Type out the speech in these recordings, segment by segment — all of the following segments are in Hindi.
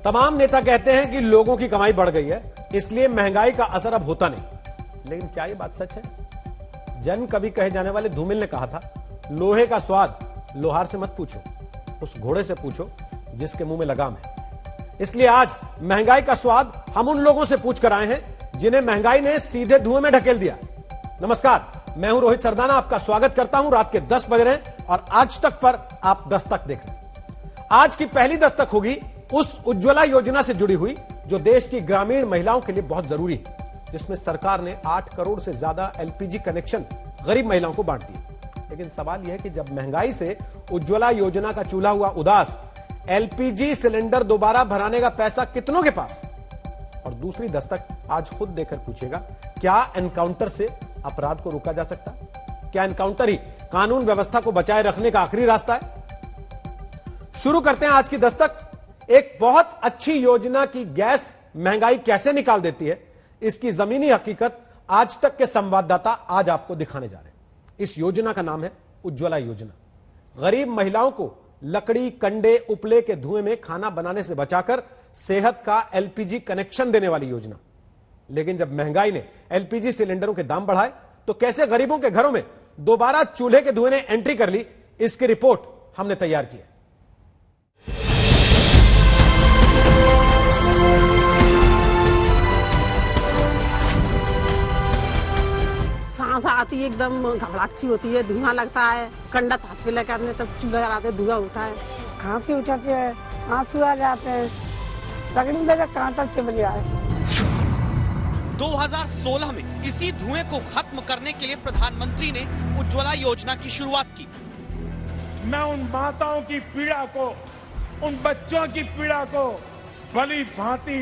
तमाम नेता कहते हैं कि लोगों की कमाई बढ़ गई है, इसलिए महंगाई का असर अब होता नहीं। लेकिन क्या यह बात सच है? जन कवि कहे जाने वाले धूमिल ने कहा था, लोहे का स्वाद लोहार से मत पूछो, उस घोड़े से पूछो जिसके मुंह में लगाम है। इसलिए आज महंगाई का स्वाद हम उन लोगों से पूछ कर आए हैं जिन्हें महंगाई ने सीधे धुएं में ढकेल दिया। नमस्कार, मैं हूं रोहित सरदाना, आपका स्वागत करता हूं। रात के 10 बज रहे हैं और आज तक पर आप दस्तक देख रहे हैं। आज की पहली दस्तक होगी उस उज्ज्वला योजना से जुड़ी हुई जो देश की ग्रामीण महिलाओं के लिए बहुत जरूरी है, जिसमें सरकार ने 8 करोड़ से ज्यादा एलपीजी कनेक्शन गरीब महिलाओं को बांट दिए। लेकिन सवाल यह है कि जब महंगाई से उज्ज्वला योजना का चूल्हा हुआ उदास, एलपीजी सिलेंडर दोबारा भराने का पैसा कितनों के पास? और दूसरी दस्तक आज खुद देकर पूछेगा, क्या एनकाउंटर से अपराध को रोका जा सकता? क्या एनकाउंटर ही कानून व्यवस्था को बचाए रखने का आखिरी रास्ता है? शुरू करते हैं आज की दस्तक। एक बहुत अच्छी योजना की गैस महंगाई कैसे निकाल देती है, इसकी जमीनी हकीकत आज तक के संवाददाता आज आपको दिखाने जा रहे हैं। इस योजना का नाम है उज्ज्वला योजना। गरीब महिलाओं को लकड़ी, कंडे, उपले के धुएं में खाना बनाने से बचाकर सेहत का एलपीजी कनेक्शन देने वाली योजना। लेकिन जब महंगाई ने एलपीजी सिलेंडरों के दाम बढ़ाए तो कैसे गरीबों के घरों में दोबारा चूल्हे के धुएं ने एंट्री कर ली, इसकी रिपोर्ट हमने तैयार की है। सांस आती है, एकदम घबराहट सी होती है, धुआं लगता है, कंडा हाथ पे लेकर आते तब चूल्हा जलाते धुआं होता है, खांसी उठाते हैं, आंसू आ जाते हैं, लगने लगा कांटा चिपक गया है। 2016 में इसी धुएं को खत्म करने के लिए प्रधानमंत्री ने उज्ज्वला योजना की शुरुआत की। मैं उन माताओं की पीड़ा को, उन बच्चों की पीड़ा को भली भांति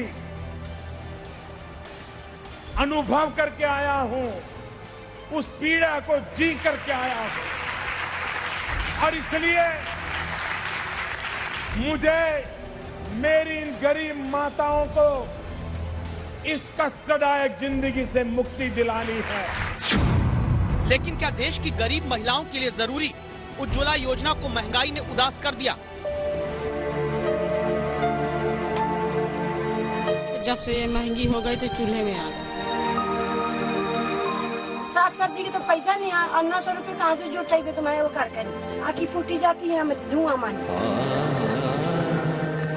अनुभव करके आया हूं, उस पीड़ा को जी करके आया हूं। और इसलिए मुझे मेरी इन गरीब माताओं को इस कष्टदायक जिंदगी से मुक्ति दिलानी है। लेकिन क्या देश की गरीब महिलाओं के लिए जरूरी उज्ज्वला योजना को महंगाई ने उदास कर दिया? जब से ये महंगी हो गई तो चूल्हे में आ गए। साग सब्जी की तो पैसा नहीं है और 900 रुपये कहाँ से जुटाई तो मैं वो कर करी आँखी फूटी जाती है, हमें धुआं मानी।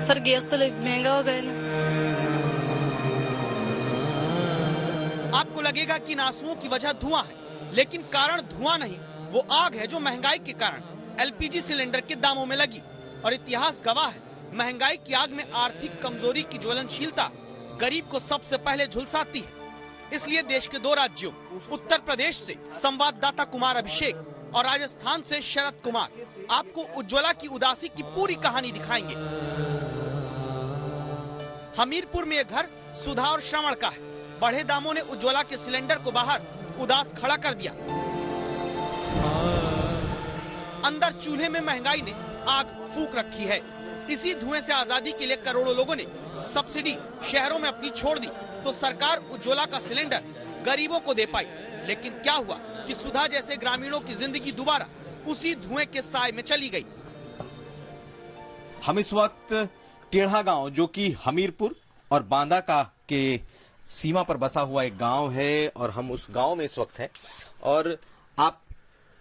सर गैस तो महंगा हो गया ना। आपको लगेगा कि इन आंसुओं की वजह धुआं है, लेकिन कारण धुआं नहीं, वो आग है जो महंगाई के कारण एलपीजी सिलेंडर के दामों में लगी। और इतिहास गवाह है, महंगाई की आग में आर्थिक कमजोरी की ज्वलनशीलता गरीब को सबसे पहले झुलसाती है। इसलिए देश के 2 राज्यों, उत्तर प्रदेश से संवाददाता कुमार अभिषेक और राजस्थान से शरद कुमार, आपको उज्ज्वला की उदासी की पूरी कहानी दिखाएंगे। हमीरपुर में यह घर सुधा और श्रवण का है। बढ़े दामों ने उज्ज्वला के सिलेंडर को बाहर उदास खड़ा कर दिया। अंदर चूल्हे में महंगाई ने आग फूंक रखी है। इसी धुएं से आजादी के लिए करोड़ों लोगों ने सब्सिडी शहरों में अपनी छोड़ दी तो सरकार उज्ज्वला का सिलेंडर गरीबों को दे पाई। लेकिन क्या हुआ कि सुधा जैसे ग्रामीणों की जिंदगी दोबारा उसी धुएं के साए में चली गई। हम इस वक्त टेढ़ा गांव, जो कि हमीरपुर और बांदा का के सीमा पर बसा हुआ एक गांव है, और हम उस गांव में इस वक्त हैं। और आप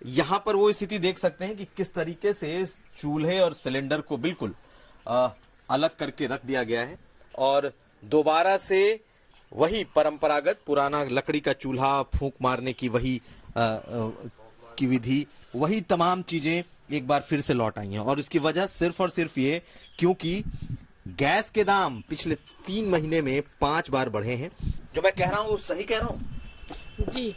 यहां पर वो स्थिति देख सकते हैं कि किस तरीके से इस चूल्हे और सिलेंडर को बिल्कुल अलग करके रख दिया गया है और दोबारा से वही परंपरागत पुराना लकड़ी का चूल्हा, फूंक मारने की वही की विधि, वही तमाम चीजें एक बार फिर से लौट आई हैं। और इसकी वजह सिर्फ और सिर्फ ये, क्योंकि गैस के दाम पिछले 3 महीने में 5 बार बढ़े हैं। जो मैं कह रहा हूँ वो सही कह रहा हूँ जी,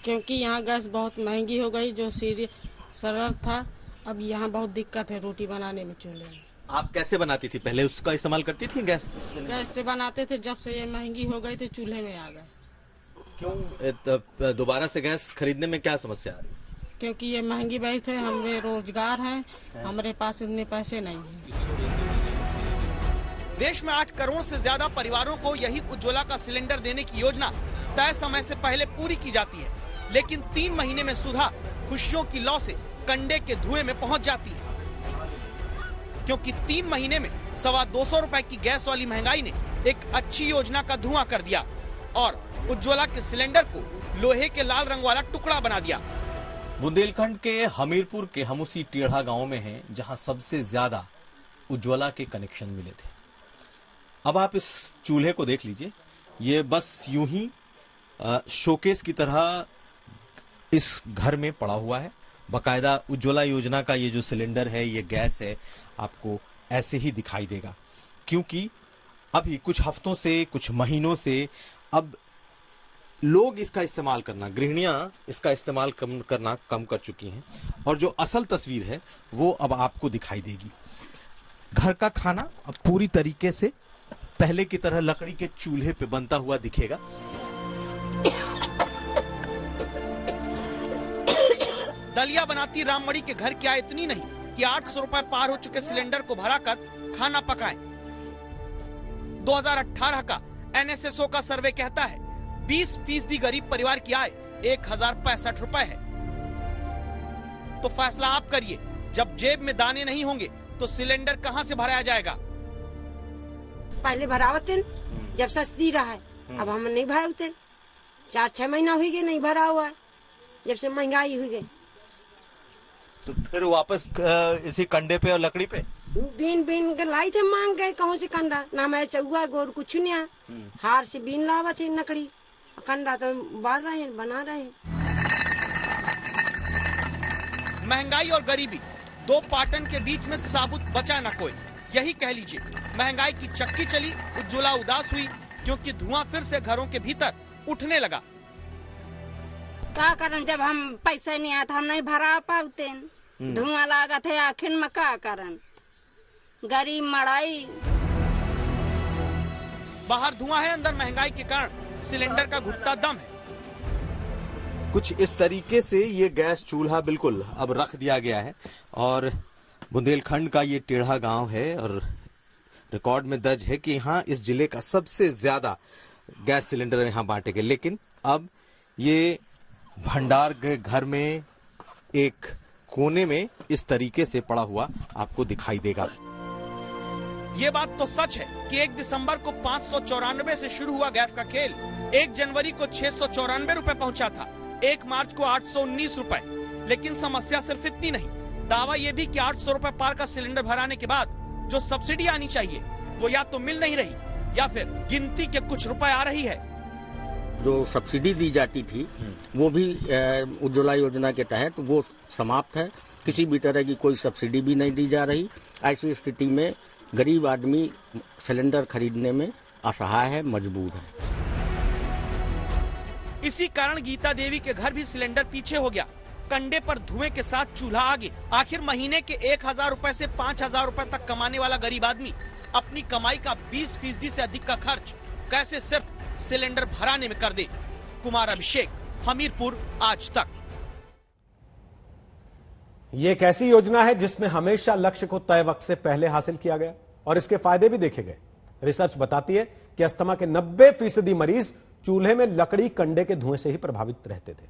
क्योंकि यहाँ गैस बहुत महंगी हो गई। जो सरल था, अब यहाँ बहुत दिक्कत है रोटी बनाने में चूल्हे में। आप कैसे बनाती थी पहले? उसका इस्तेमाल करती थी गैस? गैस से बनाते थे, जब से ये महंगी हो गई तो चूल्हे में आ गए। क्यों दोबारा से गैस खरीदने में क्या समस्या आ रही? क्योंकि ये महंगी बढ़ी थे, हमें रोजगार है, हमारे पास इतने पैसे नहीं है। देश में 8 करोड़ से ज्यादा परिवारों को यही उज्ज्वला का सिलेंडर देने की योजना तय समय से पहले पूरी की जाती है। लेकिन 3 महीने में सुधा खुशियों की लौ से कंडे के धुएं में पहुंच जाती है। क्योंकि 3 महीने में 225 रुपए की गैस वाली महंगाई ने एक अच्छी योजना का धुआं कर दिया और उज्ज्वला के सिलेंडर को लोहे के लाल रंग वाला टुकड़ा बना दिया। बुंदेलखंड के हमीरपुर के हम उसी टेढ़ा गांव में हैं जहां सबसे ज्यादा उज्ज्वला के कनेक्शन मिले थे। अब आप इस चूल्हे को देख लीजिए, ये बस यूं ही शोकेस की तरह इस घर में पड़ा हुआ है। बकायदा उज्ज्वला योजना का ये जो सिलेंडर है, ये गैस है, आपको ऐसे ही दिखाई देगा, क्योंकि अभी कुछ हफ्तों से, कुछ महीनों से अब लोग इसका इस्तेमाल करना, गृहिणियां इसका इस्तेमाल करना कम कर चुकी हैं और जो असल तस्वीर है वो अब आपको दिखाई देगी। घर का खाना अब पूरी तरीके से पहले की तरह लकड़ी के चूल्हे पे बनता हुआ दिखेगा। दलिया बनाती राममणि के घर क्या इतनी नहीं कि 800 रुपए पार हो चुके सिलेंडर को भराकर खाना पकाएं। 2018 का NSSO का सर्वे कहता है 20% गरीब परिवार की आय 1065 रुपए है। तो फैसला आप करिए, जब जेब में दाने नहीं होंगे तो सिलेंडर कहां से भराया जाएगा? पहले भरावते जब सस्ती रहा है, अब हम नहीं भरावते। 4-6 महीना हुई गए नहीं भरा हुआ है, जब से महंगाई हुई गई। तो फिर वापस इसी कंडे पे और लकड़ी पे बीन के लाई थे, मांग गए कहूँ से कंडा, ना हमारे चौआ गोर कुछ नहीं है। हार से बीन लावा थे लकड़ी, कंडा तो बाल रहे हैं, बना रहे हैं। महंगाई और गरीबी, दो पाटन के बीच में साबुत बचा न कोई, यही कह लीजिए। महंगाई की चक्की चली, उज्ज्वला उदास हुई क्योंकि धुआं फिर से घरों के भीतर उठने लगा। क्या करन, जब हम पैसे नहीं आते हम नहीं भरा पाते, धुआं लागत है आखिर में क्या करन, गरीब मड़ाई। बाहर धुआं है, अंदर महंगाई के कारण सिलेंडर का घुटता दम है। कुछ इस तरीके से ये गैस चूल्हा बिल्कुल अब रख दिया गया है और बुंदेलखंड का ये टेढ़ा गांव है और रिकॉर्ड में दर्ज है कि यहाँ इस जिले का सबसे ज्यादा गैस सिलेंडर यहाँ बांटे गए। लेकिन अब ये भंडार के घर में एक कोने में इस तरीके से पड़ा हुआ आपको दिखाई देगा। ये बात तो सच है कि 1 दिसंबर को 594 से शुरू हुआ गैस का खेल 1 जनवरी को 694 रुपए पहुंचा था, 1 मार्च को 819 रुपए। लेकिन समस्या सिर्फ इतनी नहीं, दावा ये भी कि 800 रुपए पार का सिलेंडर भराने के बाद जो सब्सिडी आनी चाहिए वो या तो मिल नहीं रही या फिर गिनती के कुछ रुपए आ रही है। जो सब्सिडी दी जाती थी वो भी उज्ज्वला योजना के तहत वो समाप्त है। किसी भी तरह की कोई सब्सिडी भी नहीं दी जा रही। ऐसी स्थिति में गरीब आदमी सिलेंडर खरीदने में असहाय है, मजबूर है। इसी कारण गीता देवी के घर भी सिलेंडर पीछे हो गया, कंडे पर धुएं के साथ चूल्हा आगे। आखिर महीने के 1000 रुपए से 5000 रुपए तक कमाने वाला गरीब आदमी अपनी कमाई का 20% से अधिक का खर्च कैसे सिर्फ सिलेंडर भराने में कर दे? कुमार अभिषेक, हमीरपुर, आज तक। ये एक ऐसी योजना है जिसमें हमेशा लक्ष्य को तय वक्त से पहले हासिल किया गया और इसके फायदे भी देखे गए। रिसर्च बताती है कि अस्थमा के 90% मरीज चूल्हे में लकड़ी कंडे के धुएं से ही प्रभावित रहते थे।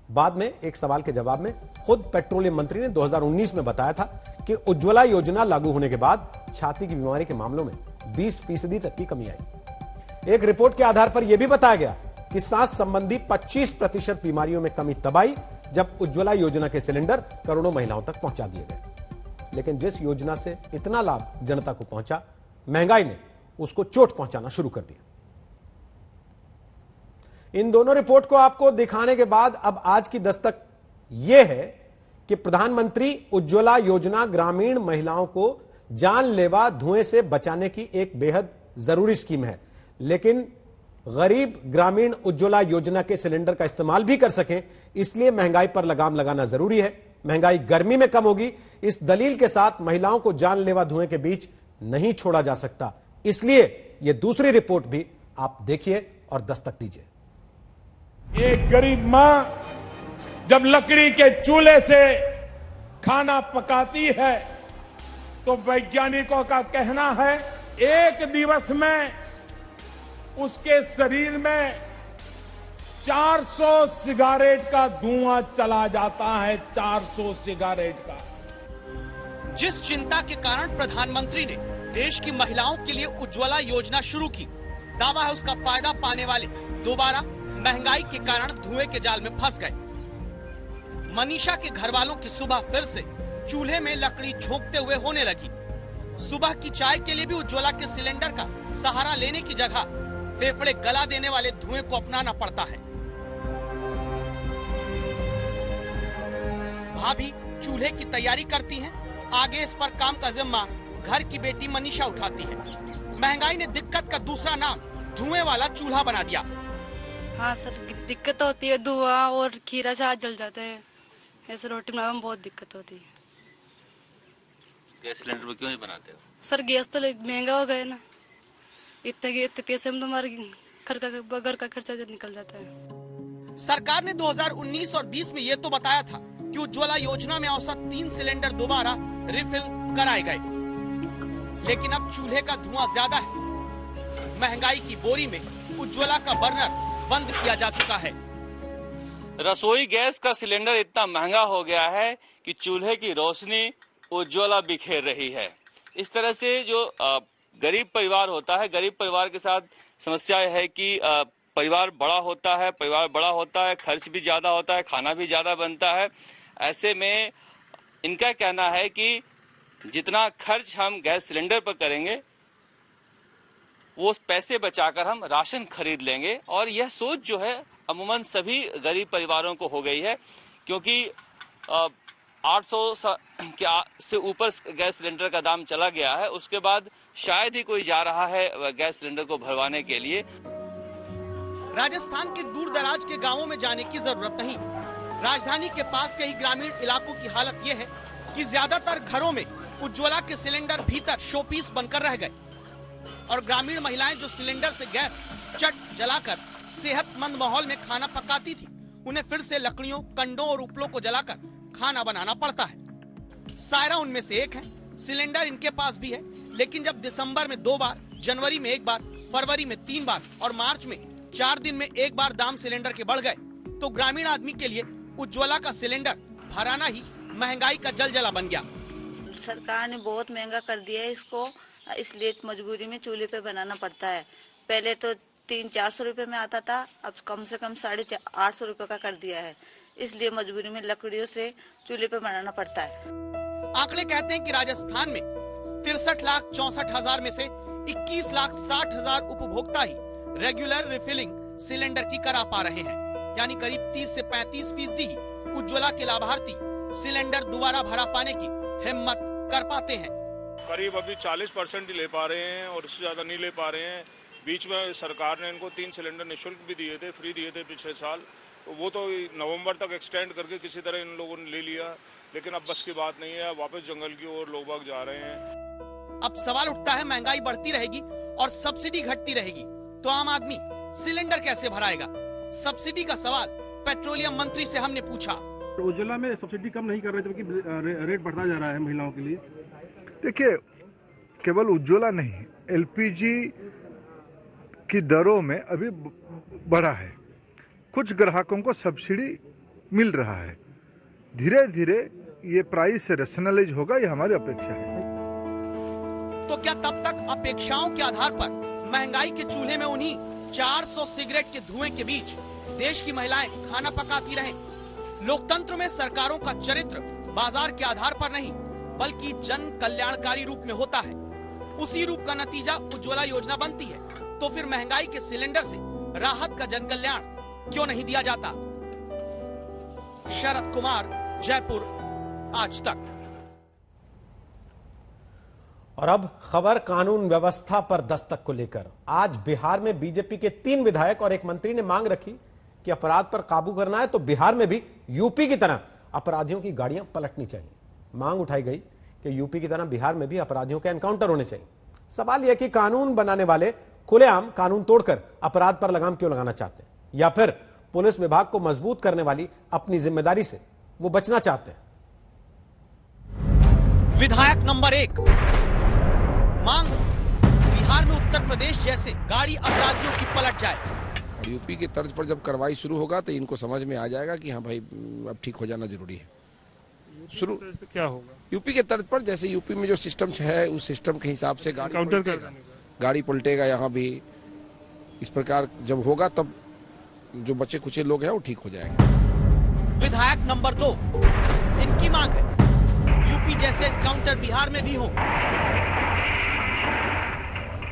बाद में एक सवाल के जवाब में खुद पेट्रोलियम मंत्री ने 2019 में बताया था कि उज्ज्वला योजना लागू होने के बाद छाती की बीमारी के मामलों में 20% तक की कमी आई। एक रिपोर्ट के आधार पर यह भी बताया गया कि सांस संबंधी 25% बीमारियों में कमी तब आई जब उज्ज्वला योजना के सिलेंडर करोड़ों महिलाओं तक पहुंचा दिए गए। लेकिन जिस योजना से इतना लाभ जनता को पहुंचा, महंगाई ने उसको चोट पहुंचाना शुरू कर दिया। इन दोनों रिपोर्ट को आपको दिखाने के बाद अब आज की दस्तक यह है कि प्रधानमंत्री उज्ज्वला योजना ग्रामीण महिलाओं को जानलेवा धुएं से बचाने की एक बेहद जरूरी स्कीम है। लेकिन गरीब ग्रामीण उज्ज्वला योजना के सिलेंडर का इस्तेमाल भी कर सकें, इसलिए महंगाई पर लगाम लगाना जरूरी है। महंगाई गर्मी में कम होगी, इस दलील के साथ महिलाओं को जानलेवा धुएं के बीच नहीं छोड़ा जा सकता। इसलिए यह दूसरी रिपोर्ट भी आप देखिए और दस्तक दीजिए। एक गरीब मां जब लकड़ी के चूल्हे से खाना पकाती है तो वैज्ञानिकों का कहना है एक दिवस में उसके शरीर में 400 सिगारेट का धुआं चला जाता है। 400 सिगारेट का। जिस चिंता के कारण प्रधानमंत्री ने देश की महिलाओं के लिए उज्ज्वला योजना शुरू की, दावा है उसका फायदा पाने वाले दोबारा महंगाई के कारण धुएं के जाल में फंस गए। मनीषा के घर वालों की सुबह फिर से चूल्हे में लकड़ी झोंकते हुए होने लगी। सुबह की चाय के लिए भी उज्ज्वला के सिलेंडर का सहारा लेने की जगह फेफड़े गला देने वाले धुएं को अपनाना पड़ता है। भाभी चूल्हे की तैयारी करती हैं, आगे इस पर काम का जिम्मा घर की बेटी मनीषा उठाती है। महंगाई ने दिक्कत का दूसरा नाम धुएं वाला चूल्हा बना दिया। हाँ सर, दिक्कत होती है, धुआं और खीरा साथ जल जाते हैं, ऐसे रोटी बनाने में बहुत दिक्कत होती है। गैस सिलेंडर में क्यों नहीं बनाते हो? सर गैस तो महंगा हो गया ना, इतने पैसे में तो हमारे घर का खर्चा निकल जाता है। सरकार ने 2019 और 20 में ये तो बताया था कि उज्ज्वला योजना में औसत 3 सिलेंडर दोबारा रिफिल कराए गए, लेकिन अब चूल्हे का धुआं ज्यादा है। महंगाई की बोरी में उज्ज्वला का बर्नर बंद किया जा चुका है। रसोई गैस का सिलेंडर इतना महंगा हो गया है कि चूल्हे की रोशनी उज्ज्वला बिखेर रही है। इस तरह से जो गरीब परिवार होता है, गरीब परिवार के साथ समस्या है कि परिवार बड़ा होता है, खर्च भी ज्यादा होता है, खाना भी ज्यादा बनता है। ऐसे में इनका कहना है कि जितना खर्च हम गैस सिलेंडर पर करेंगे वो पैसे बचाकर हम राशन खरीद लेंगे। और यह सोच जो है अमूमन सभी गरीब परिवारों को हो गई है, क्योंकि 800 से ऊपर गैस सिलेंडर का दाम चला गया है। उसके बाद शायद ही कोई जा रहा है गैस सिलेंडर को भरवाने के लिए। राजस्थान के दूर दराज के गांवों में जाने की जरूरत नहीं। राजधानी के पास के ही ग्रामीण इलाकों की हालत ये है कि ज्यादातर घरों में उज्ज्वला के सिलेंडर भीतर शोपीस बनकर रह गए और ग्रामीण महिलाएं जो सिलेंडर से गैस चट जलाकर सेहतमंद माहौल में खाना पकाती थी, उन्हें फिर से लकड़ियों, कंडों और उपलों को जलाकर खाना बनाना पड़ता है। सायरा उनमें से एक है। सिलेंडर इनके पास भी है, लेकिन जब दिसंबर में 2 बार, जनवरी में 1 बार, फरवरी में 3 बार और मार्च में 4 दिन में 1 बार दाम सिलेंडर के बढ़ गए, तो ग्रामीण आदमी के लिए उज्ज्वला का सिलेंडर भराना ही महंगाई का जलजला बन गया। सरकार ने बहुत महंगा कर दिया है इसको, इसलिए मजबूरी में चूल्हे पे बनाना पड़ता है। पहले तो 300-400 रुपए में आता था, अब कम से कम 850 रुपए का कर दिया है, इसलिए मजबूरी में लकड़ियों से चूल्हे पे बनाना पड़ता है। आंकड़े कहते हैं कि राजस्थान में 63,64,000 में से 21,60,000 उपभोक्ता ही रेगुलर रिफिलिंग सिलेंडर की करा पा रहे हैं, यानी करीब 30 से 35% ही उज्ज्वला के लाभार्थी सिलेंडर दोबारा भरा पाने की हिम्मत कर पाते हैं। करीब अभी 40% ही ले पा रहे हैं और इससे ज्यादा नहीं ले पा रहे हैं। बीच में सरकार ने इनको 3 सिलेंडर निःशुल्क भी दिए थे, फ्री दिए थे पिछले साल, तो वो तो नवंबर तक एक्सटेंड करके किसी तरह इन लोगों ने ले लिया, लेकिन अब बस की बात नहीं है। वापस जंगल की ओर लोग बाग जा रहे हैं। अब सवाल उठता है, महंगाई बढ़ती रहेगी और सब्सिडी घटती रहेगी तो आम आदमी सिलेंडर कैसे भराएगा? सब्सिडी का सवाल पेट्रोलियम मंत्री से हमने पूछा। उज्ज्वला में सब्सिडी कम नहीं कर रहे थे कि रेट बढ़ता जा रहा है महिलाओं के लिए। देखिए, केवल उज्ज्वला नहीं, एलपीजी की दरों में अभी बढ़ा है। कुछ ग्राहकों को सब्सिडी मिल रहा है। धीरे धीरे ये प्राइस रेशनलाइज होगा, ये हमारी अपेक्षा है। तो क्या तब तक अपेक्षाओं के आधार पर महंगाई के चूल्हे में उन्हीं 400 सिगरेट के धुएं के बीच देश की महिलाएं खाना पकाती रहें? लोकतंत्र में सरकारों का चरित्र बाजार के आधार पर नहीं बल्कि जन कल्याणकारी रूप में होता है। उसी रूप का नतीजा उज्ज्वला योजना बनती है। तो फिर महंगाई के सिलेंडर से राहत का जन कल्याण क्यों नहीं दिया जाता? शरद कुमार, जयपुर, आज तक। और अब खबर कानून व्यवस्था पर दस्तक को लेकर। आज बिहार में बीजेपी के 3 विधायक और 1 मंत्री ने मांग रखी कि अपराध पर काबू करना है तो बिहार में भी यूपी की तरह अपराधियों की गाड़ियां पलटनी चाहिए। मांग उठाई गई कि यूपी की तरह बिहार में भी अपराधियों के एनकाउंटर होने चाहिए। सवाल यह कि कानून बनाने वाले खुलेआम कानून तोड़कर अपराध पर लगाम क्यों लगाना चाहते हैं, या फिर पुलिस विभाग को मजबूत करने वाली अपनी जिम्मेदारी से वो बचना चाहते हैं? विधायक नंबर 1, मांग बिहार में उत्तर प्रदेश जैसे गाड़ी अपराधियों की पलट जाए। यूपी के तर्ज पर जब कार्रवाई शुरू होगा तो इनको समझ में आ जाएगा कि हाँ भाई अब ठीक हो जाना जरूरी है। शुरू क्या होगा? यूपी के तर्ज पर, जैसे यूपी में जो सिस्टम है उस सिस्टम के हिसाब से गाड़ी पलटेगा यहाँ भी। इस प्रकार जब होगा तब जो बचे कुचे लोग हैं वो ठीक हो जाएंगे। विधायक नंबर 2, इनकी मांग है यूपी जैसे एनकाउंटर बिहार में भी हो।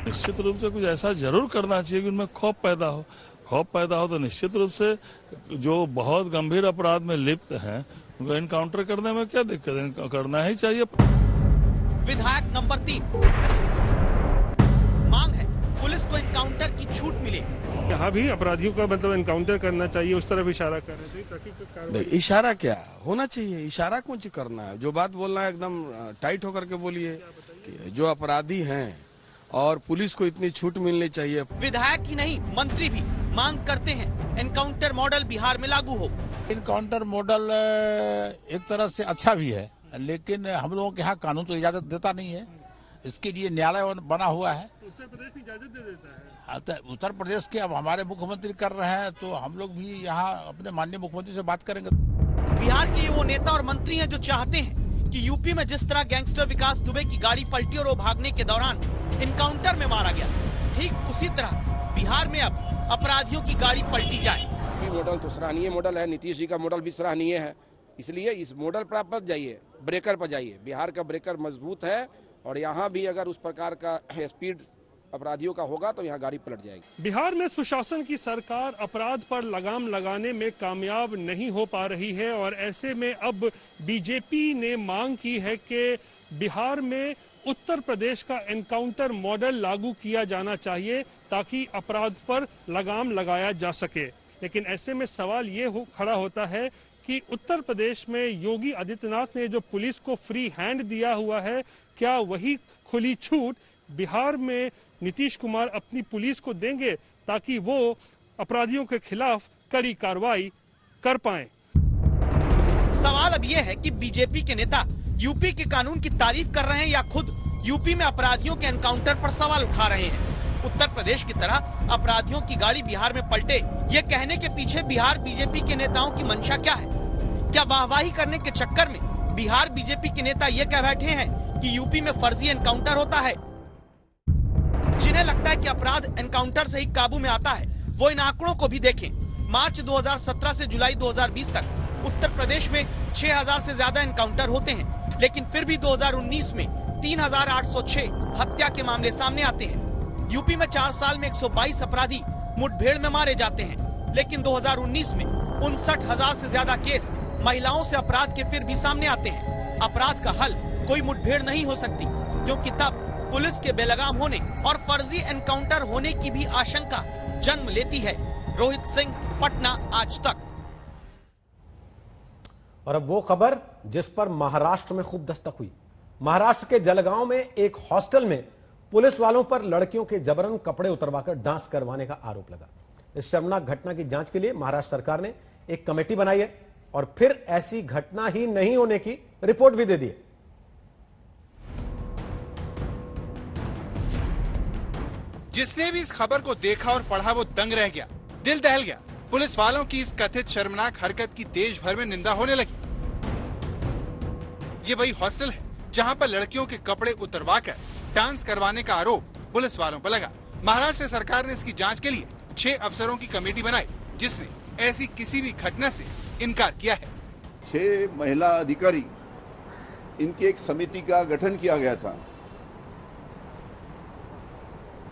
निश्चित रूप से कुछ ऐसा जरूर करना चाहिए कि उनमें खौफ पैदा हो। खौफ पैदा हो तो निश्चित रूप से जो बहुत गंभीर अपराध में लिप्त हैं उनको एनकाउंटर करने में क्या दिक्कत है, करना ही चाहिए। विधायक नंबर 3, मांग है पुलिस को एनकाउंटर की छूट मिले। यहाँ भी अपराधियों का मतलब एनकाउंटर करना चाहिए, उस तरफ इशारा कर रहे थे ताकि इशारा क्या होना चाहिए, इशारा कौन सी करना है। जो बात बोलना है एकदम टाइट होकर के बोलिए कि जो अपराधी हैं और पुलिस को इतनी छूट मिलनी चाहिए। विधायक ही नहीं, मंत्री भी मांग करते हैं एनकाउंटर मॉडल बिहार में लागू हो। एनकाउंटर मॉडल एक तरह से अच्छा भी है, लेकिन हम लोगों के यहाँ कानून तो इजाजत देता नहीं है। इसके लिए न्यायालय बना हुआ है। उत्तर प्रदेश इजाजत दे देता है। उत्तर प्रदेश के अब हमारे मुख्यमंत्री कर रहे हैं तो हम लोग भी यहाँ अपने माननीय मुख्यमंत्री से बात करेंगे। बिहार के वो नेता और मंत्री हैं जो चाहते हैं कि यूपी में जिस तरह गैंगस्टर विकास दुबे की गाड़ी पलटी और वो भागने के दौरान एनकाउंटर में मारा गया, ठीक उसी तरह बिहार में अब अपराधियों की गाड़ी पलटी जाए। मॉडल तो सराहनीय मॉडल है, नीतीश जी का मॉडल भी सराहनीय है, इसलिए इस मॉडल पर आप जाइए, ब्रेकर पर जाइए। बिहार का ब्रेकर मजबूत है और यहाँ भी अगर उस प्रकार का स्पीड अपराधियों का होगा तो यहाँ गाड़ी पलट जाएगी। बिहार में सुशासन की सरकार अपराध पर लगाम लगाने में कामयाब नहीं हो पा रही है और ऐसे में अब बीजेपी ने मांग की है कि बिहार में उत्तर प्रदेश का एनकाउंटर मॉडल लागू किया जाना चाहिए ताकि अपराध पर लगाम लगाया जा सके। लेकिन ऐसे में सवाल ये खड़ा होता है कि उत्तर प्रदेश में योगी आदित्यनाथ ने जो पुलिस को फ्री हैंड दिया हुआ है, क्या वही खुली छूट बिहार में नीतीश कुमार अपनी पुलिस को देंगे ताकि वो अपराधियों के खिलाफ कड़ी कार्रवाई कर पाएं? सवाल अब यह है कि बीजेपी के नेता यूपी के कानून की तारीफ कर रहे हैं या खुद यूपी में अपराधियों के एनकाउंटर पर सवाल उठा रहे हैं। उत्तर प्रदेश की तरह अपराधियों की गाड़ी बिहार में पलटे, ये कहने के पीछे बिहार बीजेपी के नेताओं की मंशा क्या है? क्या वाहवाही करने के चक्कर में बिहार बीजेपी के नेता ये कह बैठे हैं कि यूपी में फर्जी एनकाउंटर होता है? जिन्हें लगता है कि अपराध एनकाउंटर से ही काबू में आता है, वो इन आंकड़ों को भी देखें। मार्च 2017 से जुलाई 2020 तक उत्तर प्रदेश में 6000 से ज्यादा एनकाउंटर होते हैं, लेकिन फिर भी 2019 में 3806 हत्या के मामले सामने आते हैं। यूपी में 4 साल में 122 अपराधी मुठभेड़ में मारे जाते हैं, लेकिन 2019 में 59,000 से ज्यादा केस महिलाओं से अपराध के फिर भी सामने आते हैं। अपराध का हल कोई मुठभेड़ नहीं हो सकती, क्योंकि तब पुलिस के बेलगाम होने और फर्जी एनकाउंटर होने की भी आशंका जन्म लेती है। रोहित सिंह, पटना, आज तक। और अब वो खबर जिस पर महाराष्ट्र में खूब दस्तक हुई। महाराष्ट्र के जलगांव में एक हॉस्टल में पुलिस वालों पर लड़कियों के जबरन कपड़े उतरवाकर डांस करवाने का आरोप लगा। इस शर्मनाक घटना की जांच के लिए महाराष्ट्र सरकार ने एक कमेटी बनाई है और फिर ऐसी घटना ही नहीं होने की रिपोर्ट भी दे दी है। जिसने भी इस खबर को देखा और पढ़ा वो दंग रह गया, दिल दहल गया। पुलिस वालों की इस कथित शर्मनाक हरकत की देश भर में निंदा होने लगी। ये वही हॉस्टल है जहां पर लड़कियों के कपड़े उतरवाकर डांस करवाने का आरोप पुलिस वालों पर लगा। महाराष्ट्र सरकार ने इसकी जांच के लिए 6 अफसरों की कमेटी बनाई, जिसने ऐसी किसी भी घटना से इनकार किया है। 6 महिला अधिकारी, इनकी एक समिति का गठन किया गया था।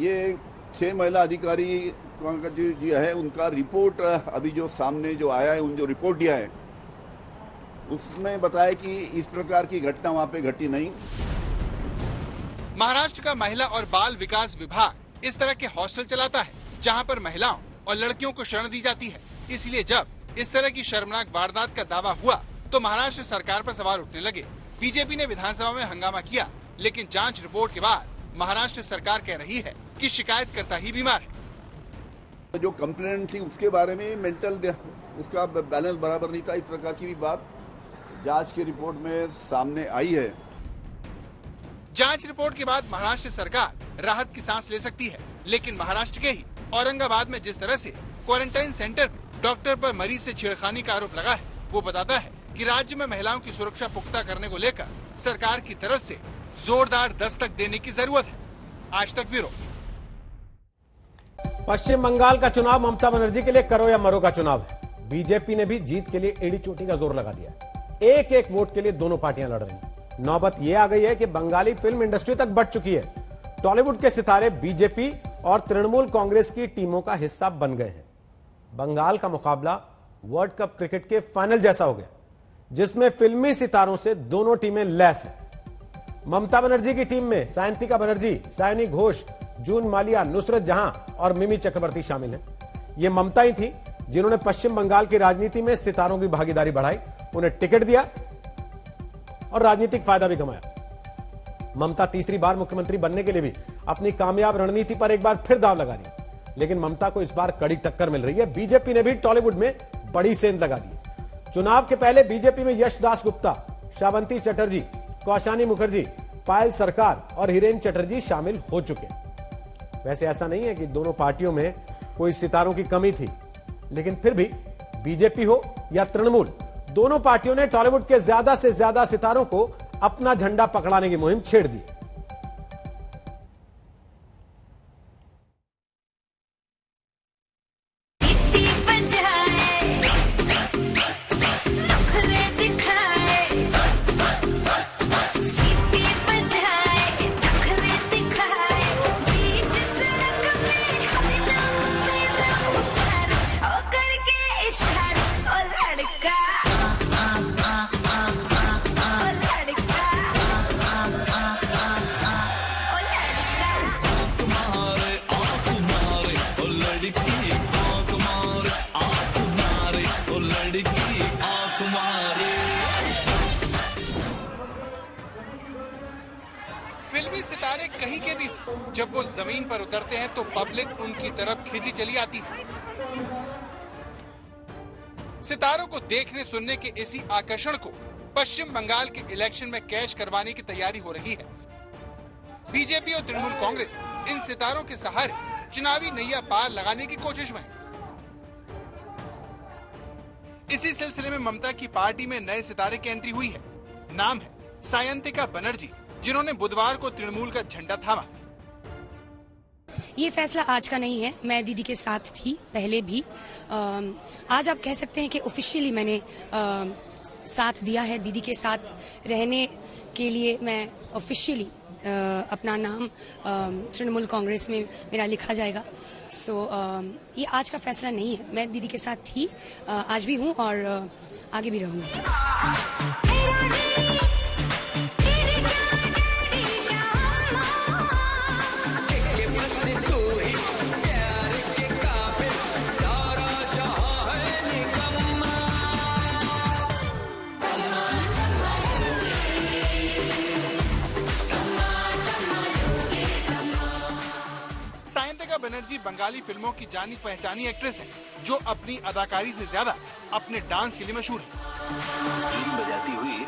ये 6 महिला अधिकारी का जो है उनका रिपोर्ट अभी जो सामने जो आया है, उन जो रिपोर्ट दिया है उसमें बताया कि इस प्रकार की घटना वहाँ पे घटी नहीं। महाराष्ट्र का महिला और बाल विकास विभाग इस तरह के हॉस्टल चलाता है जहां पर महिलाओं और लड़कियों को शरण दी जाती है। इसलिए जब इस तरह की शर्मनाक वारदात का दावा हुआ तो महाराष्ट्र सरकार पर सवाल उठने लगे। बीजेपी ने विधानसभा में हंगामा किया, लेकिन जांच रिपोर्ट के बाद महाराष्ट्र सरकार कह रही है कि शिकायतकर्ता ही बीमार है। जो कंप्लेंट थी उसके बारे में मेंटल उसका बैलेंस बराबर नहीं था, इस प्रकार की भी बात जांच की रिपोर्ट में सामने आई है। जांच रिपोर्ट के बाद महाराष्ट्र सरकार राहत की सांस ले सकती है, लेकिन महाराष्ट्र के ही औरंगाबाद में जिस तरह से क्वारंटाइन सेंटर में डॉक्टर पर मरीज से छेड़खानी का आरोप लगा है, वो बताता है कि राज्य में महिलाओं की सुरक्षा पुख्ता करने को लेकर सरकार की तरफ से जोरदार दस्तक देने की जरूरत है। आज तक ब्यूरो। पश्चिम बंगाल का चुनाव ममता बनर्जी के लिए करो या मरो का चुनाव है। बीजेपी ने भी जीत के लिए एड़ी चोटी का जोर लगा दिया। एक एक वोट के लिए दोनों पार्टियां लड़ रही हैं। नौबत यह आ गई है कि बंगाली फिल्म इंडस्ट्री तक बढ़ चुकी है। टॉलीवुड के सितारे बीजेपी और तृणमूल कांग्रेस की टीमों का हिस्सा बन गए हैं। बंगाल का मुकाबला वर्ल्ड कप क्रिकेट के फाइनल जैसा हो गया, जिसमें फिल्मी सितारों से दोनों टीमें लैस हैं। ममता बनर्जी की टीम में सायंतिका बनर्जी, सायनी घोष, जून मालिया, नुसरत जहां और मिमी चक्रवर्ती शामिल हैं। ये ममता ही थी जिन्होंने पश्चिम बंगाल की राजनीति में सितारों की भागीदारी बढ़ाई, उन्हें टिकट दिया और राजनीतिक फायदा भी कमाया। ममता तीसरी बार मुख्यमंत्री बनने के लिए भी अपनी कामयाब रणनीति पर एक बार फिर दांव लगा रही है, लेकिन ममता को इस बार कड़ी टक्कर मिल रही है। बीजेपी ने भी टॉलीवुड में बड़ी सेंध लगा दी। चुनाव के पहले बीजेपी में यश दास गुप्ता, श्रावंती चटर्जी, कौशानी मुखर्जी, पायल सरकार और हिरेन चटर्जी शामिल हो चुके। वैसे ऐसा नहीं है कि दोनों पार्टियों में कोई सितारों की कमी थी, लेकिन फिर भी बीजेपी हो या तृणमूल, दोनों पार्टियों ने टॉलीवुड के ज्यादा से ज्यादा सितारों को अपना झंडा पकड़ाने की मुहिम छेड़ दी। फिल्मी सितारे कहीं के भी जब वो जमीन पर उतरते हैं तो पब्लिक उनकी तरफ खिंची चली आती है। सितारों को देखने सुनने के इसी आकर्षण को पश्चिम बंगाल के इलेक्शन में कैच करवाने की तैयारी हो रही है। बीजेपी और तृणमूल कांग्रेस इन सितारों के सहारे चुनावी नैया पार लगाने की कोशिश में है। इसी सिलसिले में ममता की पार्टी में नए सितारे की एंट्री हुई है। नाम है सायंतिका बनर्जी, जिन्होंने बुधवार को तृणमूल का झंडा थामा। ये फैसला आज का नहीं है, मैं दीदी के साथ थी पहले भी। आज आप कह सकते हैं कि ऑफिशियली मैंने साथ दिया है। दीदी के साथ रहने के लिए मैं ऑफिशियली अपना नाम तृणमूल कांग्रेस में मेरा लिखा जाएगा। ये आज का फैसला नहीं है, मैं दीदी के साथ थी, आज भी हूँ और आगे भी रहूँगी। बनर्जी बंगाली फिल्मों की जानी पहचानी एक्ट्रेस है, जो अपनी अदाकारी से ज्यादा अपने डांस के लिए मशहूर है। बजाती हुई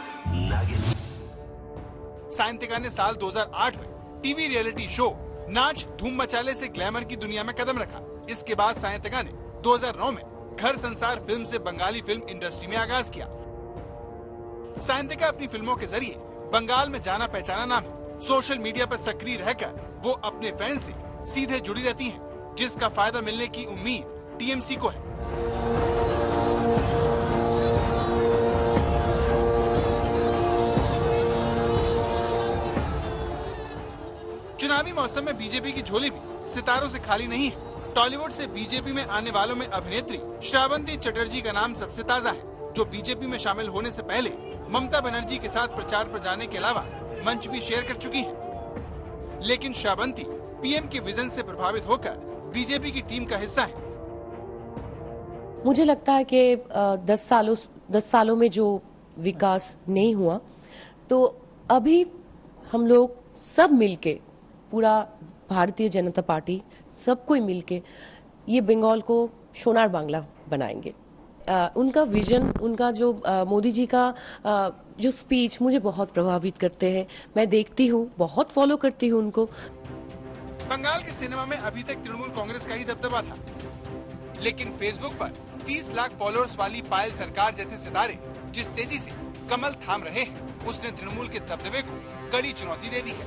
सायंतिका ने साल 2008 में टीवी रियलिटी शो नाच धूम मचाले से ग्लैमर की दुनिया में कदम रखा। इसके बाद सायंतिका ने 2009 में घर संसार फिल्म से बंगाली फिल्म इंडस्ट्री में आगाज किया। सायंतिका अपनी फिल्मों के जरिए बंगाल में जाना पहचाना नाम है। सोशल मीडिया पर सक्रिय रहकर वो अपने फैन से सीधे जुड़ी रहती हैं, जिसका फायदा मिलने की उम्मीद टीएमसी को है। चुनावी मौसम में बीजेपी की झोली भी सितारों से खाली नहीं है। टॉलीवुड से बीजेपी में आने वालों में अभिनेत्री श्रावंती चटर्जी का नाम सबसे ताजा है, जो बीजेपी में शामिल होने से पहले ममता बनर्जी के साथ प्रचार पर जाने के अलावा मंच भी शेयर कर चुकी है। लेकिन श्रावंती पीएम के विजन से प्रभावित होकर बीजेपी की टीम का हिस्सा है। मुझे लगता है कि 10 सालों में जो विकास नहीं हुआ, तो अभी हम लोग सब मिलके, पूरा भारतीय जनता पार्टी सब कोई मिलके ये बंगाल को सोनार बांग्ला बनाएंगे। उनका विजन, उनका जो मोदी जी का जो स्पीच मुझे बहुत प्रभावित करते हैं। मैं देखती हूँ, बहुत फॉलो करती हूँ उनको। बंगाल के सिनेमा में अभी तक तृणमूल कांग्रेस का ही दबदबा था, लेकिन फेसबुक पर 30 लाख फॉलोअर्स वाली पायल सरकार जैसे सितारे जिस तेजी से कमल थाम रहे हैं, उसने तृणमूल के दबदबे को कड़ी चुनौती दे दी है।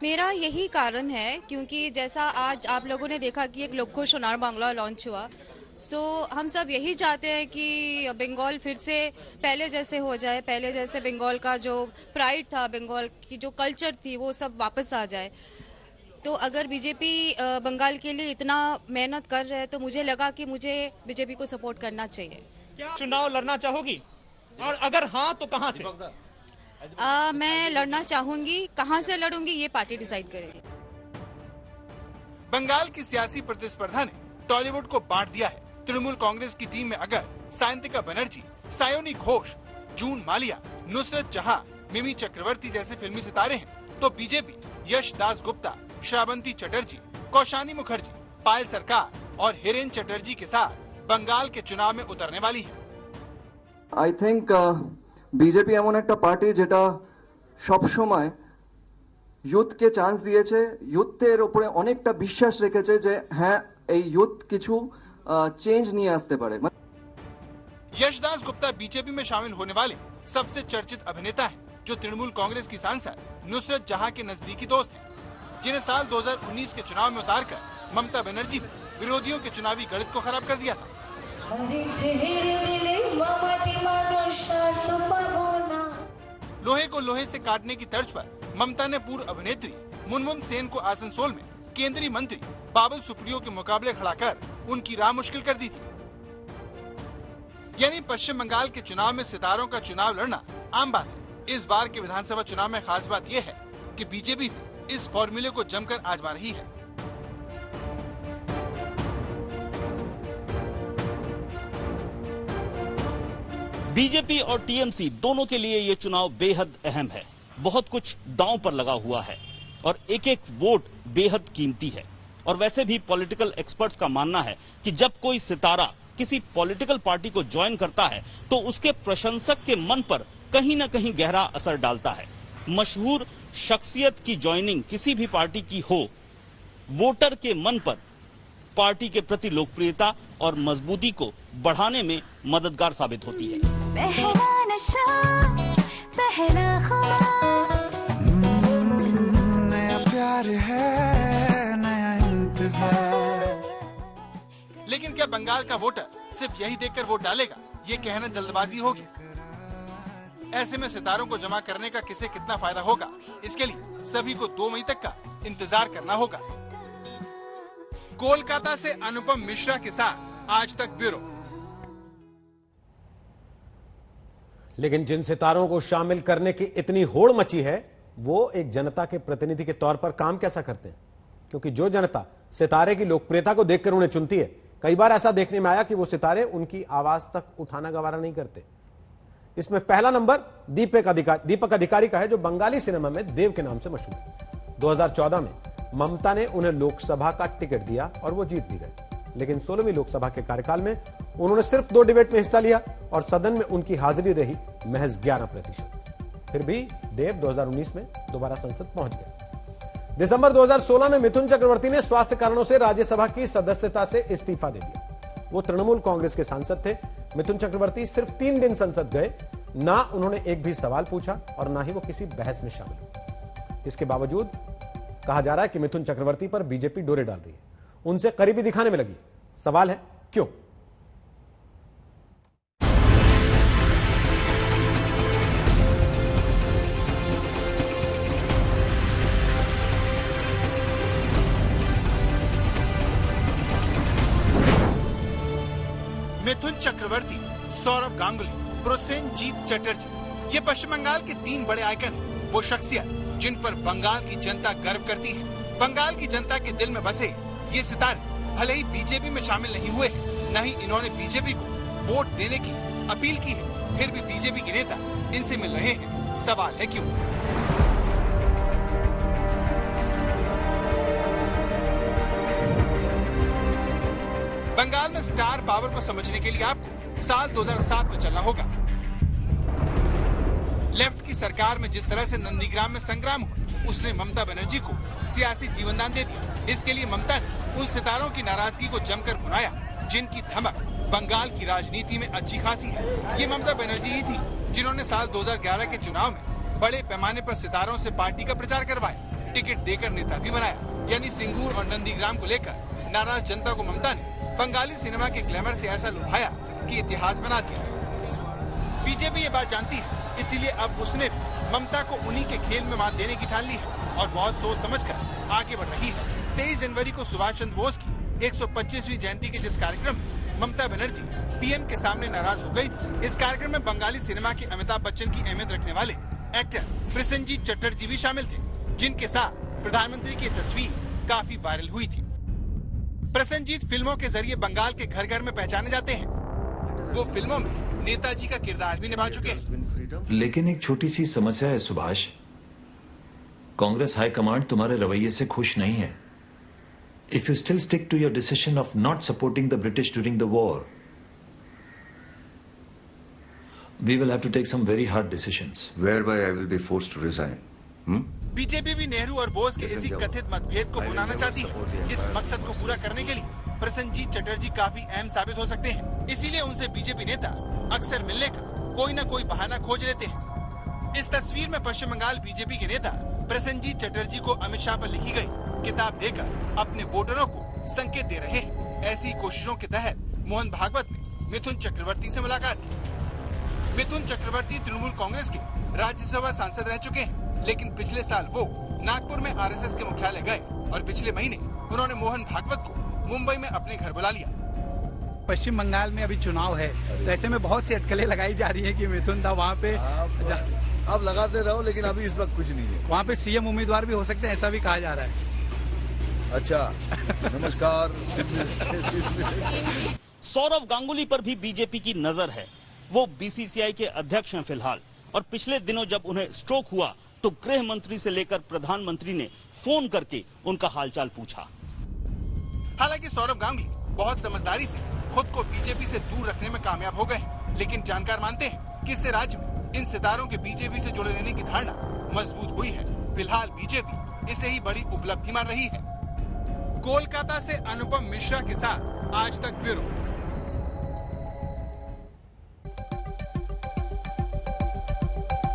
मेरा यही कारण है क्योंकि जैसा आज आप लोगों ने देखा कि एक लोको सोनार बांग्ला लॉन्च हुआ, तो हम सब यही चाहते हैं कि बंगाल फिर से पहले जैसे हो जाए, पहले जैसे बंगाल का जो प्राइड था, बंगाल की जो कल्चर थी, वो सब वापस आ जाए। तो अगर बीजेपी बंगाल के लिए इतना मेहनत कर रहे हैं तो मुझे लगा कि मुझे बीजेपी को सपोर्ट करना चाहिए। क्या चुनाव लड़ना चाहोगी, और अगर हाँ तो कहां से? मैं लड़ना चाहूंगी, कहां से लड़ूंगी ये पार्टी डिसाइड करेगी। बंगाल की सियासी प्रतिस्पर्धा ने टॉलीवुड को बांट दिया है। तृणमूल कांग्रेस की टीम में अगर सायंतिका बनर्जी, सायोनी घोष, जून मालिया, नुसरत जहां, मिमी चक्रवर्ती जैसे फिल्मी सितारे हैं, तो बीजेपी यश दास गुप्ता, श्रावंती चटर्जी, कौशानी मुखर्जी, पायल सरकार और हिरेन चटर्जी के साथ बंगाल के चुनाव में उतरने वाली है। आई थिंक বিজেপি এমন একটা পার্টি যেটা সব সময় ইউথকে চান্স দিয়েছে, ইউথের উপরে অনেকটা বিশ্বাস রেখেছে যে হ্যাঁ এই ইউথ কিছু চেঞ্জ নিয়ে আসতে পারে। यशदास गुप्ता बीजेपी में शामिल होने वाले सबसे चर्चित अभिनेता हैं, जो तृणमूल कांग्रेस की सांसद नुसरत जहां के नजदीकी दोस्त हैं, जिन्हें साल 2019 के चुनाव में उतारकर ममता बनर्जी ने विरोधियों के चुनावी गणित को खराब कर दिया था। लोहे को लोहे से काटने की तर्ज पर ममता ने पूर्व अभिनेत्री मुनमुन सेन को आसनसोल में केंद्रीय मंत्री बाबुल सुप्रियो के मुकाबले खड़ा कर उनकी राह मुश्किल कर दी थी। यानी पश्चिम बंगाल के चुनाव में सितारों का चुनाव लड़ना आम बात है। इस बार के विधानसभा चुनाव में खास बात यह है कि बीजेपी इस फॉर्मूले को जमकर आजमा रही है। बीजेपी और टीएमसी दोनों के लिए ये चुनाव बेहद अहम है। बहुत कुछ दांव पर लगा हुआ है और एक एक वोट बेहद कीमती है। और वैसे भी पॉलिटिकल एक्सपर्ट्स का मानना है कि जब कोई सितारा किसी पॉलिटिकल पार्टी को ज्वाइन करता है तो उसके प्रशंसक के मन पर कहीं न कहीं गहरा असर डालता है। मशहूर शख्सियत की ज्वाइनिंग किसी भी पार्टी की हो, वोटर के मन पर पार्टी के प्रति लोकप्रियता और मजबूती को बढ़ाने में मददगार साबित होती है। पहला नशा, पहला नया प्यार है, नया इंतजार। लेकिन क्या बंगाल का वोटर सिर्फ यही देखकर वोट डालेगा? ये कहना जल्दबाजी होगी। ऐसे में सितारों को जमा करने का किसे कितना फायदा होगा, इसके लिए सभी को 2 मई तक का इंतजार करना होगा। कोलकाता से अनुपम मिश्रा के साथ आज तक ब्यूरो। लेकिन जिन सितारों को शामिल करने की इतनी होड़ मची है, वो एक जनता के प्रतिनिधि के तौर पर काम कैसा करते हैं? क्योंकि जो जनता सितारे की लोकप्रियता को देखकर उन्हें चुनती है, कई बार ऐसा देखने में आया कि वो सितारे उनकी आवाज तक उठाना गवारा नहीं करते। इसमें पहला नंबर दीपक अधिकारी का है, जो बंगाली सिनेमा में देव के नाम से मशहूर है। 2014 में ममता ने उन्हें लोकसभा का टिकट दिया और वो जीत भी गए। लेकिन 16वीं लोकसभा के कार्यकाल में उन्होंने सिर्फ 2 डिबेट में हिस्सा लिया और सदन में उनकी हाजिरी रही महज 11%। फिर भी देव 2019 में दोबारा संसद पहुंच गए। दिसंबर 2016 में मिथुन चक्रवर्ती ने स्वास्थ्य कारणों से राज्यसभा की सदस्यता से इस्तीफा दे दिया। वो तृणमूल कांग्रेस के सांसद थे। मिथुन चक्रवर्ती सिर्फ 3 दिन संसद गए, ना उन्होंने एक भी सवाल पूछा और ना ही वो किसी बहस में शामिल हुए। इसके बावजूद कहा जा रहा है कि मिथुन चक्रवर्ती पर बीजेपी डोरे डाल रही है, उनसे करीबी दिखाने में लगी। सवाल है क्यों? मिथुन चक्रवर्ती, सौरभ गांगुली, प्रोसेनजीत चटर्जी, ये पश्चिम बंगाल के 3 बड़े आइकन हैं। वो शख्सियत जिन पर बंगाल की जनता गर्व करती है। बंगाल की जनता के दिल में बसे ये सितारे भले ही बीजेपी में शामिल नहीं हुए हैं, न ही इन्होंने बीजेपी को वोट देने की अपील की है, फिर भी बीजेपी के नेता इनसे मिल रहे हैं। सवाल है क्यों? बंगाल में स्टार पावर को समझने के लिए आपको साल 2007 में चलना होगा। लेफ्ट की सरकार में जिस तरह से नंदीग्राम में संग्राम हुआ, उसने ममता बनर्जी को सियासी जीवनदान दे दिया। इसके लिए ममता ने उन सितारों की नाराजगी को जमकर भुनाया जिनकी धमक बंगाल की राजनीति में अच्छी खासी है। ये ममता बनर्जी ही थी जिन्होंने साल 2011 के चुनाव में बड़े पैमाने पर सितारों से पार्टी का प्रचार करवाया, टिकट देकर नेता भी बनाया। यानी सिंगूर और नंदीग्राम को लेकर नाराज जनता को ममता ने बंगाली सिनेमा के ग्लैमर से ऐसा लुभाया कि इतिहास बना दिया। बीजेपी ये बात जानती है, इसीलिए अब उसने ममता को उन्हीं के खेल में मात देने की ठान ली है और बहुत सोच समझकर आगे बढ़ रही है। 23 जनवरी को सुभाष चंद्र बोस की 125वीं जयंती के जिस कार्यक्रम में ममता बनर्जी पीएम के सामने नाराज हो गई थी, इस कार्यक्रम में बंगाली सिनेमा के अमिताभ बच्चन की अहमियत रखने वाले एक्टर प्रसेनजीत चटर्जी भी शामिल थे, जिनके साथ प्रधानमंत्री की तस्वीर काफी वायरल हुई थी। प्रसेनजीत फिल्मों के जरिए बंगाल के घर घर में पहचाने जाते हैं। वो फिल्मों में नेताजी का किरदार भी निभा चुके हैं। लेकिन एक छोटी सी समस्या है सुभाष, कांग्रेस हाईकमांड तुम्हारे रवैये से खुश नहीं है। If you still stick to your decision of not supporting the British during the war, we will have to take some very hard decisions, whereby I will be forced to resign. BJP भी नेहरू और बोस के इसी कथित मतभेद को भुनाना चाहती है। इस मकसद को पूरा करने के लिए प्रसेनजीत चटर्जी काफी अहम साबित हो सकते हैं। इसीलिए उनसे बीजेपी नेता अक्सर मिलने का कोई न कोई बहाना खोज लेते हैं। इस तस्वीर में पश्चिम बंगाल बीजेपी के नेता प्रसेनजीत चटर्जी को अमित शाह पर लिखी गई किताब देकर अपने वोटरों को संकेत दे रहे हैं। ऐसी कोशिशों के तहत मोहन भागवत ने मिथुन चक्रवर्ती से मुलाकात की। मिथुन चक्रवर्ती तृणमूल कांग्रेस के राज्यसभा सांसद रह चुके हैं, लेकिन पिछले साल वो नागपुर में आरएसएस के मुख्यालय गए और पिछले महीने उन्होंने मोहन भागवत को मुंबई में अपने घर बुला लिया। पश्चिम बंगाल में अभी चुनाव है, तो ऐसे में बहुत सी अटकलें लगाई जा रही है कि मिथुन था वहाँ पे। अब लगाते रहो, लेकिन अभी इस वक्त कुछ नहीं है। वहाँ पे सीएम उम्मीदवार भी हो सकते हैं, ऐसा भी कहा जा रहा है। अच्छा, नमस्कार। सौरव गांगुली पर भी बीजेपी की नजर है। वो बीसीसीआई के अध्यक्ष हैं फिलहाल, और पिछले दिनों जब उन्हें स्ट्रोक हुआ तो गृह मंत्री से लेकर प्रधानमंत्री ने फोन करके उनका हालचाल पूछा। हालांकि सौरव गांगुली बहुत समझदारी से खुद को बीजेपी से दूर रखने में कामयाब हो गए, लेकिन जानकार मानते हैं कि इससे राज्य में इन सितारों के बीजेपी से जुड़े रहने की धारणा मजबूत हुई है। फिलहाल बीजेपी इसे ही बड़ी उपलब्धि मान रही है। कोलकाता से अनुपम मिश्रा के साथ आज तक ब्यूरो।